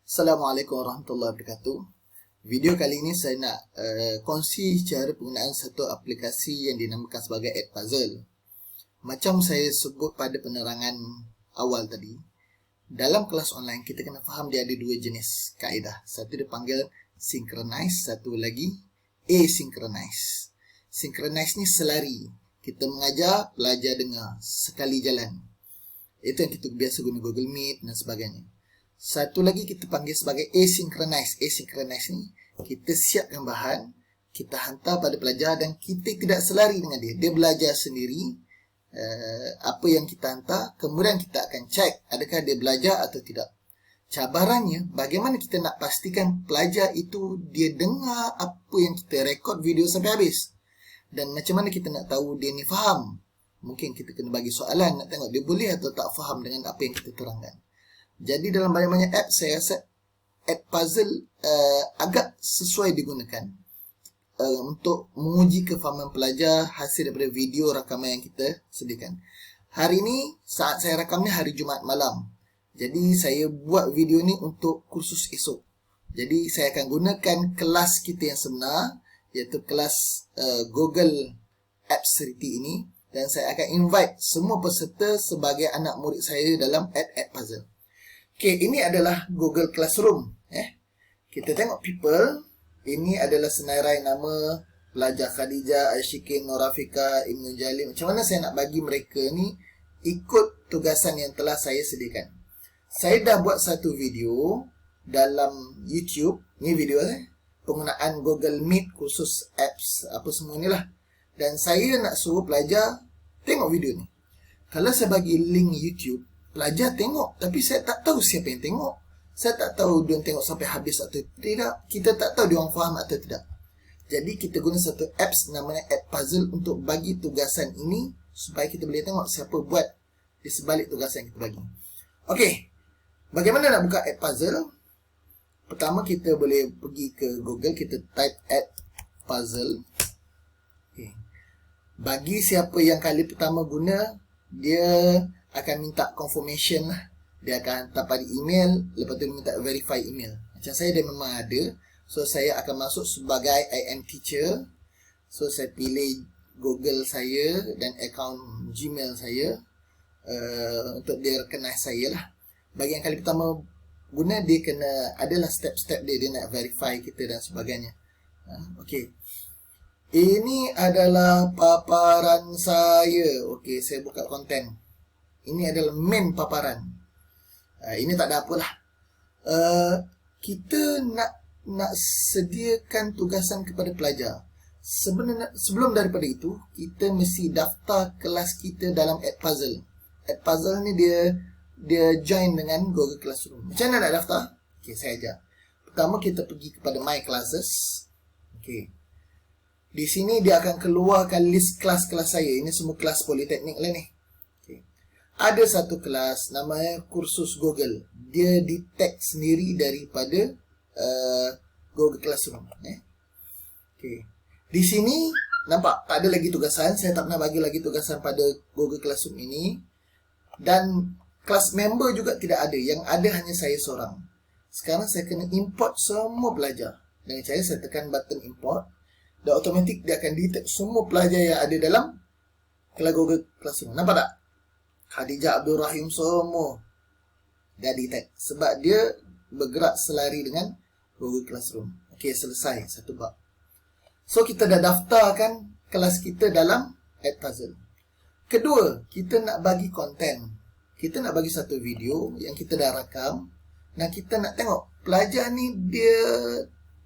Assalamualaikum warahmatullahi wabarakatuh. Video kali ini saya nak kongsi cara penggunaan satu aplikasi yang dinamakan sebagai Edpuzzle. Macam saya sebut pada penerangan awal tadi, dalam kelas online kita kena faham dia ada dua jenis kaedah. Satu dipanggil synchronize, satu lagi asynchronous. Synchronize ni selari. Kita mengajar, pelajar dengar sekali jalan. Itu yang kita biasa guna Google Meet dan sebagainya. Satu lagi kita panggil sebagai asynchronous. Asynchronous ni kita siapkan bahan, kita hantar pada pelajar dan kita tidak selari dengan dia. Dia belajar sendiri apa yang kita hantar, kemudian kita akan cek adakah dia belajar atau tidak. Cabarannya, bagaimana kita nak pastikan pelajar itu dia dengar apa yang kita rekod video sampai habis. Dan macam mana kita nak tahu dia ni faham. Mungkin kita kena bagi soalan, nak tengok dia boleh atau tak faham dengan apa yang kita terangkan. Jadi dalam banyak-banyak app, saya rasa Edpuzzle agak sesuai digunakan untuk menguji kefahaman pelajar hasil daripada video rakaman yang kita sediakan. Hari ini, saat saya rakam ni hari Jumaat malam. Jadi saya buat video ni untuk kursus esok. Jadi saya akan gunakan kelas kita yang sebenar, iaitu kelas Google Apps Seriti ini. Dan saya akan invite semua peserta sebagai anak murid saya dalam Edpuzzle. Okey, ini adalah Google Classroom. Kita tengok people. Ini adalah senarai nama pelajar Khadijah, Aisyikin, Norafika, Ibnu Jalil. Macam mana saya nak bagi mereka ni ikut tugasan yang telah saya sediakan. Saya dah buat satu video dalam YouTube. Ni video penggunaan Google Meet khusus apps apa semua ni lah. Dan saya nak suruh pelajar tengok video ni. Kalau saya bagi link YouTube, pelajar tengok, tapi saya tak tahu siapa yang tengok. Saya tak tahu dia tengok sampai habis atau tidak. Kita tak tahu dia orang faham atau tidak. Jadi kita guna satu apps namanya Edpuzzle untuk bagi tugasan ini supaya kita boleh tengok siapa buat di sebalik tugasan yang kita bagi. Okey, bagaimana nak buka Edpuzzle? Pertama kita boleh pergi ke Google, kita type Edpuzzle. Okay. Bagi siapa yang kali pertama guna, dia akan minta confirmation lah. Dia akan hantar pada email, lepas tu dia minta verify email. Macam saya dia memang ada. So saya akan masuk sebagai I am teacher. So saya pilih Google saya dan akaun Gmail saya untuk dia recognize saya lah. Bagi yang kali pertama guna, dia kena adalah step-step dia nak verify kita dan sebagainya. Okey. Ini adalah paparan saya. Okey, saya buka konten. Ini adalah main paparan. Ini tak ada apalah. Kita nak sediakan tugasan kepada pelajar. Sebelum daripada itu, kita mesti daftar kelas kita dalam Edpuzzle. Edpuzzle ni dia join dengan Google Classroom. Macam mana nak daftar? Okey, saya ajar. Pertama kita pergi kepada My Classes. Okey. Di sini dia akan keluarkan list kelas-kelas saya. Ini semua kelas politeknik lah ni. Ada satu kelas namanya kursus Google. Dia detect sendiri daripada Google Classroom. Okay. Di sini nampak tak ada lagi tugasan. Saya tak pernah bagi lagi tugasan pada Google Classroom ini. Dan kelas member juga tidak ada. Yang ada hanya saya seorang. Sekarang saya kena import semua pelajar. Dengan cara saya tekan button import. Dan automatik dia akan detect semua pelajar yang ada dalam kelas Google Classroom. Nampak tak? Khadijah, Abdul Rahim, semua dah detect. Sebab dia bergerak selari dengan Google Classroom. Okey, selesai satu bab. So, kita dah daftarkan kelas kita dalam Edpuzzle. Kedua, kita nak bagi konten. Kita nak bagi satu video yang kita dah rakam. Dan kita nak tengok pelajar ni dia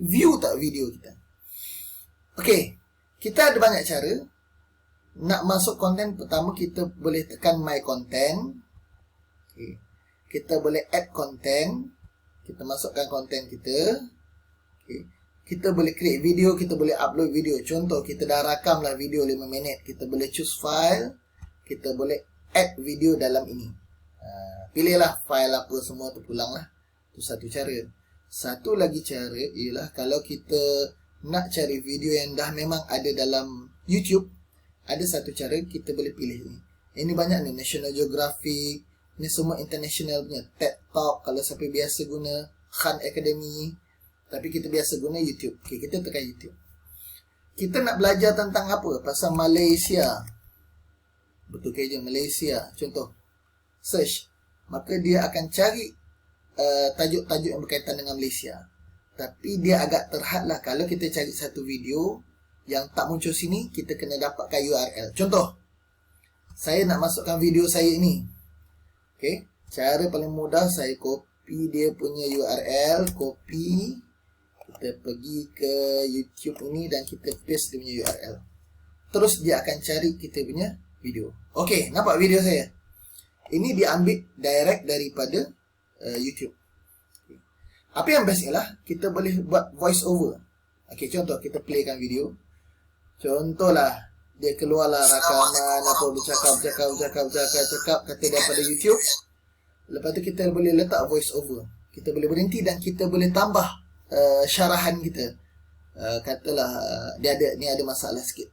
view tak video kita. Okey, kita ada banyak cara. Nak masuk konten, pertama kita boleh tekan My Content. Okay. Kita boleh add content. Kita masukkan konten kita. Okay. Kita boleh create video, kita boleh upload video. Contoh, kita dah rakam lah video 5 minit. Kita boleh choose file. Kita boleh add video dalam ini. Pilihlah file apa semua tu, pulang lah. Itu satu cara. Satu lagi cara ialah kalau kita nak cari video yang dah memang ada dalam YouTube, ada satu cara kita boleh pilih ni. Ini banyak ni, National Geographic, ni semua international punya. TED Talk kalau siapa biasa guna, Khan Academy, tapi kita biasa guna YouTube. Okay, kita tekan YouTube. Kita nak belajar tentang apa? Pasal Malaysia. Betul ke je Malaysia. Contoh, search. Maka dia akan cari tajuk-tajuk yang berkaitan dengan Malaysia. Tapi dia agak terhad lah. Kalau kita cari satu video yang tak muncul sini, kita kena dapatkan URL. Contoh, saya nak masukkan video saya ini. Okay, cara paling mudah, saya copy dia punya URL. Copy. Kita pergi ke YouTube ini dan kita paste dia punya URL. Terus dia akan cari kita punya video. Okay, nampak video saya? Ini diambil direct daripada YouTube. Okay. Apa yang best ialah kita boleh buat voice over. Okay, contoh kita playkan video. Contohlah dia keluarlah rakaman apa bercakap kata daripada YouTube. Lepas tu kita boleh letak voice over. Kita boleh berhenti dan kita boleh tambah syarahan kita. Katalah dia ada masalah sikit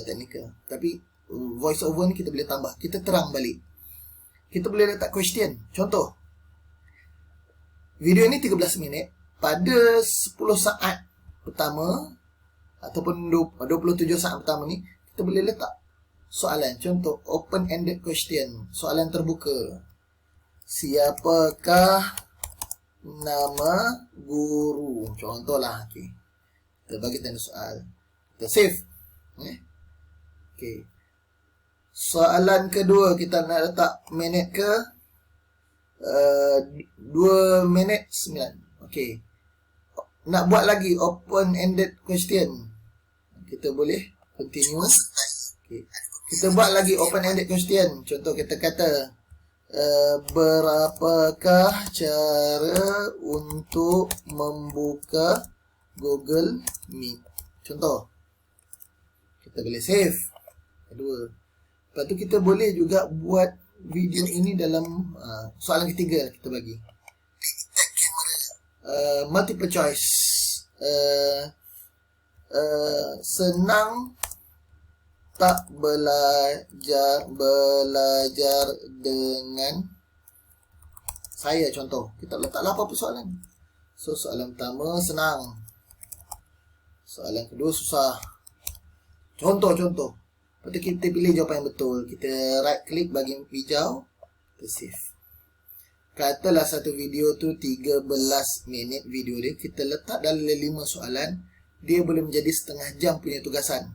teknikal. Tapi voice over ni kita boleh tambah. Kita terang balik. Kita boleh letak question. Contoh, video ni 13 minit. Pada 10 saat pertama ataupun 27 saat pertama ni, kita boleh letak soalan. Contoh, open-ended question. Soalan terbuka. Siapakah nama guru? Contohlah. Okay. Kita bagi tanda soal. Kita save. Okay. Soalan kedua, kita nak letak minit ke 2 minit 9. Okay. Nak buat lagi open-ended question. Kita boleh continue. Okay. Kita buat lagi open-ended question. Contoh kita kata, berapakah cara untuk membuka Google Meet? Contoh. Kita boleh save. Kedua. Lepas tu kita boleh juga buat video ini dalam soalan ketiga kita bagi. Multiple choice. Senang tak belajar dengan saya? Contoh, kita letaklah apa-apa soalan. So soalan pertama senang. Soalan kedua susah. Contoh. Lepas tu kita pilih jawapan yang betul. Kita right click bagi hijau. Kita save. Katalah satu video tu 13 minit video dia. Kita letak dalam 5 soalan. Dia boleh menjadi setengah jam punya tugasan.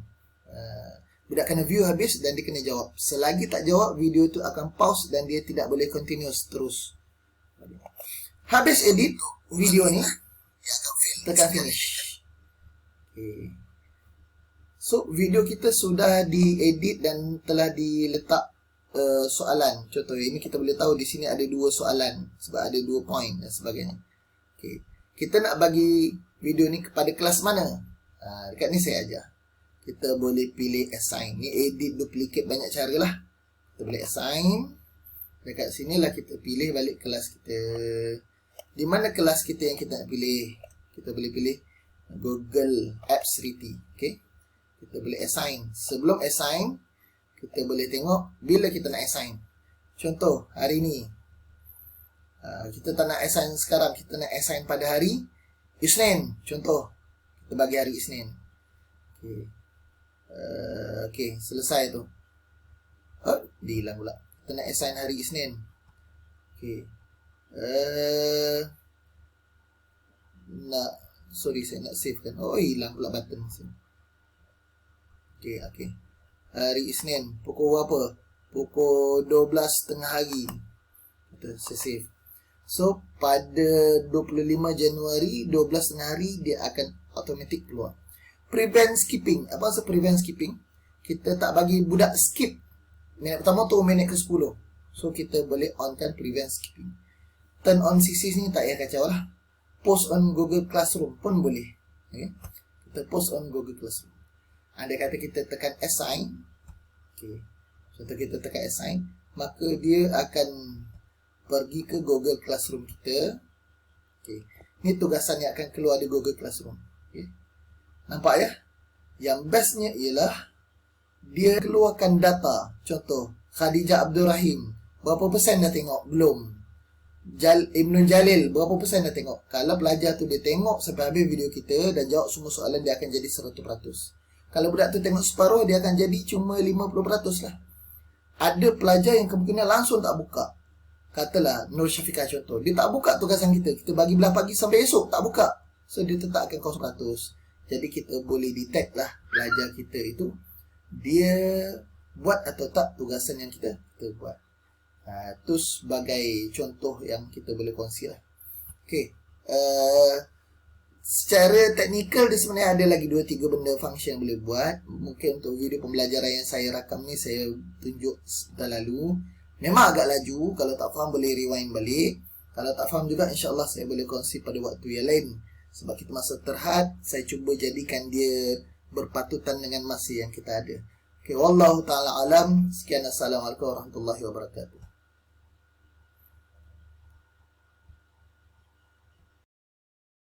Budak kena view habis dan dia kena jawab. Selagi tak jawab, video tu akan pause dan dia tidak boleh continuous terus. Habis edit video ni, tekan finish. Okay. So, video kita sudah diedit dan telah diletak soalan. Contoh, ini kita boleh tahu di sini ada 2 soalan. Sebab ada 2 point dan sebagainya. Okay. Kita nak bagi video ni kepada kelas mana? Dekat ni saya ajar. Kita boleh pilih assign. Ni edit duplicate banyak cara lah. Kita boleh assign. Dekat sini lah kita pilih balik kelas kita. Di mana kelas kita yang kita nak pilih? Kita boleh pilih Google Apps 3. Okay. Kita boleh assign. Sebelum assign, kita boleh tengok bila kita nak assign. Contoh, hari ni. Kita tak nak assign sekarang. Kita nak assign pada hari Isnin. Contoh, kita bagi hari Isnin. Okay. Okay, selesai tu. Dia hilang pula. Kita nak assign hari Isnin. Okay. Saya nak save kan. Hilang pula button sini. Okay. Hari Isnin. Pukul berapa? Pukul 12 tengah hari. Kita save. So, pada 25 Januari, 12 tengah hari, dia akan automatic keluar. Prevent skipping. Apa maksud prevent skipping? Kita tak bagi budak skip. Minit pertama tu minit ke 10. So, kita boleh onkan prevent skipping. Turn on CC ni tak payah kacau lah. Post on Google Classroom pun boleh. Okay. Kita post on Google Classroom. Ada kata kita tekan assign. Okay. Contoh kita tekan assign. Maka dia akan pergi ke Google Classroom kita. Okay. Ini tugasan yang akan keluar di Google Classroom. Okay. Nampak ya? Yang bestnya ialah dia keluarkan data. Contoh, Khadijah Abdul Rahim. Berapa persen dah tengok? Belum. Ibn Jalil, berapa persen dah tengok? Kalau pelajar tu dia tengok sampai habis video kita dan jawab semua soalan, dia akan jadi 100%. Kalau budak tu tengok separuh, dia akan jadi cuma 50% lah. Ada pelajar yang kemungkinan langsung tak buka. Katalah Nur Syafiqah contoh, dia tak buka tugasan kita. Kita bagi belah pagi sampai esok tak buka. So dia tetap akan 100%. Jadi kita boleh detect lah pelajar kita itu dia buat atau tak tugasan yang kita buat. Itu sebagai contoh yang kita boleh kongsi lah. Okay. Secara teknikal dia sebenarnya ada lagi 2-3 benda function yang boleh buat. Mungkin untuk video pembelajaran yang saya rakam ni saya tunjuk sebentar lalu. Memang agak laju. Kalau tak faham boleh rewind balik. Kalau tak faham juga insyaAllah saya boleh kongsi pada waktu yang lain. Sebab kita masa terhad, saya cuba jadikan dia berpatutan dengan masa yang kita ada. Okay, wallahu ta'ala alam. Sekian, assalamualaikum warahmatullahi wabarakatuh.